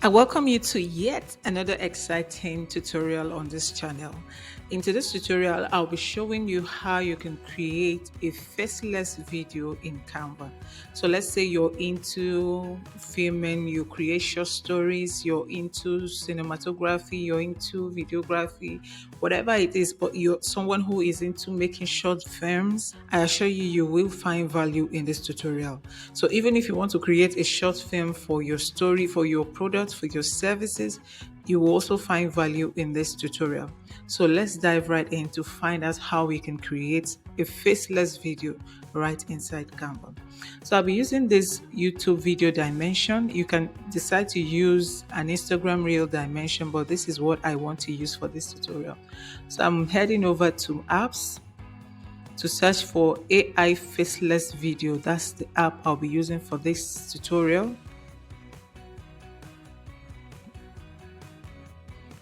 I welcome you to yet another exciting tutorial on this channel. In today's tutorial, I'll be showing you how you can create a faceless video in Canva. So let's say you're into filming, you create short stories, you're into cinematography, you're into videography, whatever it is, but you're someone who is into making short films. I assure you, you will find value in this tutorial. So even if you want to create a short film for your story, for your product, for your services, you will also find value in this tutorial. So let's dive right in to find out how we can create a faceless video right inside Canva. So I'll be using this YouTube video dimension. You can decide to use an Instagram reel dimension, but this is what I want to use for this tutorial. So I'm heading over to apps to search for AI faceless video. That's the app I'll be using for this tutorial.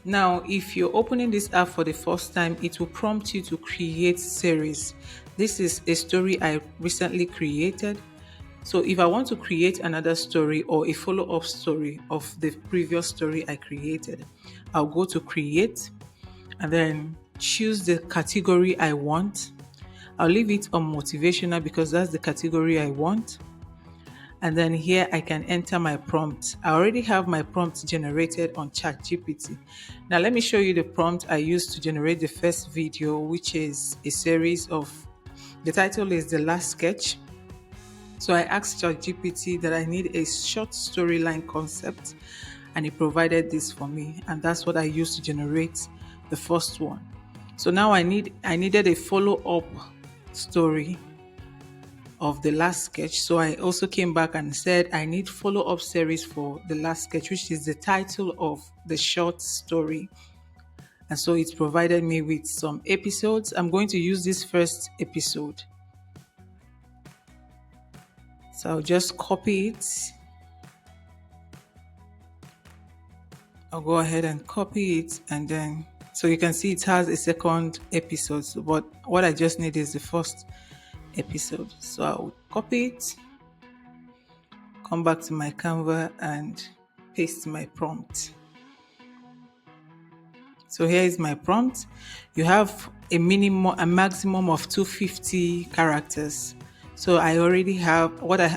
Now, if you're opening this app for the first time, it will prompt you to create series. This is a story I recently created. So if I want to create another story or a follow-up story of the previous story I created, I'll go to create and then choose the category I want. I'll leave it on motivational because that's the category I want. And then here I can enter my prompt. I already have my prompt generated on ChatGPT. Now let me show you the prompt I used to generate the first video, which is a series of, the title is The Last Sketch. So I asked ChatGPT that I need a short storyline concept, and it provided this for me, and that's what I used to generate the first one. So now I needed a follow-up story of The Last Sketch. So I also came back and said I need follow-up series for The Last Sketch, which is the title of the short story. And so it provided me with some episodes. I'm going to use this first episode. So I'll just copy it. I'll go ahead and copy it, and then so you can see it has a second episode. So, but what I just need is the first episode. So I'll copy it, come back to my Canva and paste my prompt. So here is my prompt. You have a maximum of 250 characters. So I already have what I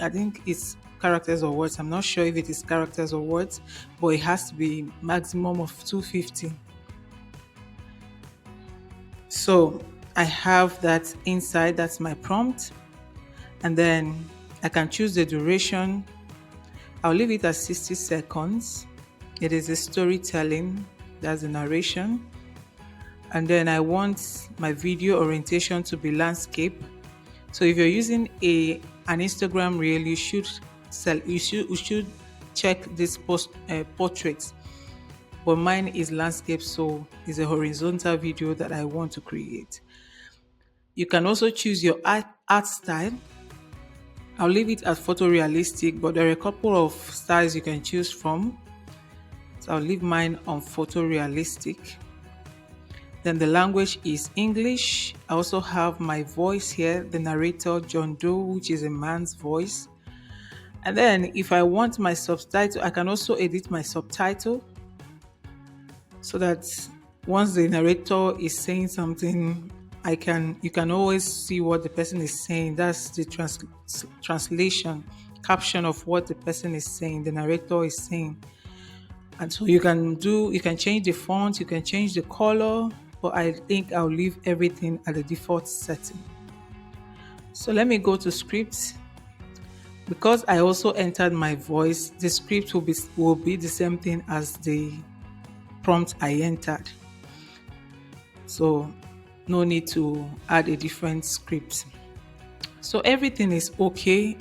think it's characters or words. I'm not sure if it is characters or words, but it has to be maximum of 250. So I have that inside, that's my prompt. And then I can choose the duration. I'll leave it at 60 seconds. It is a storytelling, that's the narration. And then I want my video orientation to be landscape. So if you're using an Instagram reel, you should check this portraits. But mine is landscape, so it's a horizontal video that I want to create. You can also choose your art style. I'll leave it as photorealistic, but there are a couple of styles you can choose from. So I'll leave mine on photorealistic. Then the language is English. I also have my voice here, the narrator John Doe, which is a man's voice. And then if I want my subtitle, I can also edit my subtitle so that once the narrator is saying something, you can always see what the person is saying. That's the translation caption of what the person is saying, the narrator is saying. And so you can change the font, you can change the color, but I think I'll leave everything at the default setting. So let me go to scripts. Because I also entered my voice, the script will be the same thing as the prompt I entered. So no need to add a different script. So everything is okay.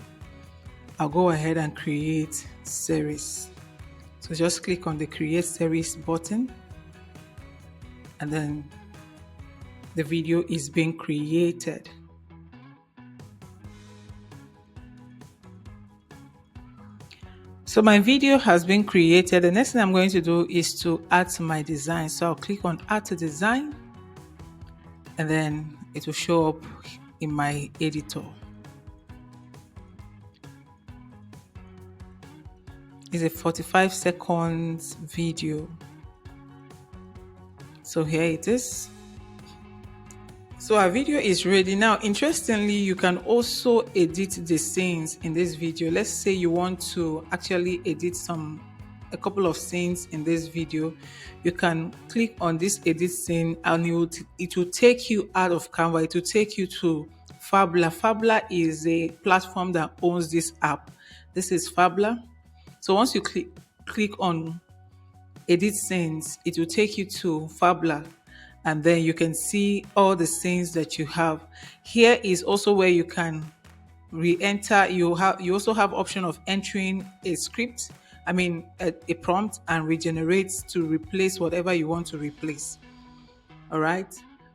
I'll go ahead and create series. So just click on the create series button, and then the video is being created. So my video has been created. The next thing I'm going to do is to add to my design. So I'll click on add to design, and then it will show up in my editor. is a 45 seconds video. So here it is. So our video is ready. Now, interestingly, you can also edit the scenes in this video. Let's say you want to actually edit a couple of scenes in this video. You can click on this edit scene and it will take you out of Canva. It will take you to Fabla. Fabla is a platform that owns this app. This is Fabla. So once you click on edit scenes, it will take you to Fabla, and then you can see all the scenes that you have. Here is also where you can re-enter. You also have option of entering a script, a prompt, and regenerate to replace whatever you want to replace. All right,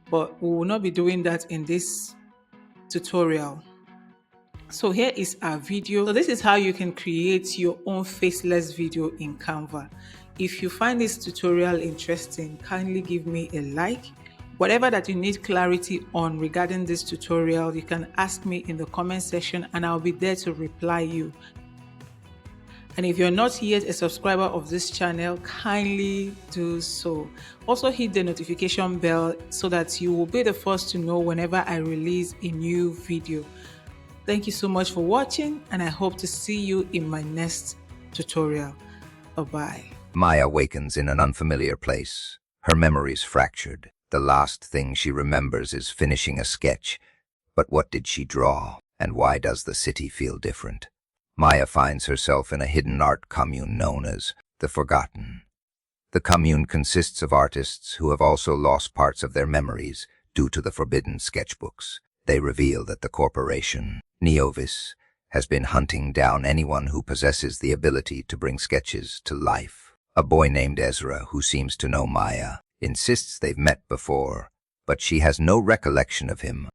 but we will not be doing that in this tutorial. So here is our video. So this is how you can create your own faceless video in Canva. If you find this tutorial interesting, kindly give me a like. Whatever that you need clarity on regarding this tutorial, you can ask me in the comment section and I'll be there to reply you. And if you're not yet a subscriber of this channel, kindly do so. Also hit the notification bell so that you will be the first to know whenever I release a new video. Thank you so much for watching, and I hope to see you in my next tutorial. Bye-bye. Maya wakens in an unfamiliar place. Her memories fractured. The last thing she remembers is finishing a sketch. But what did she draw? And why does the city feel different? Maya finds herself in a hidden art commune known as the Forgotten. The commune consists of artists who have also lost parts of their memories due to the forbidden sketchbooks. They reveal that the corporation, Neovis, has been hunting down anyone who possesses the ability to bring sketches to life. A boy named Ezra, who seems to know Maya, insists they've met before, but she has no recollection of him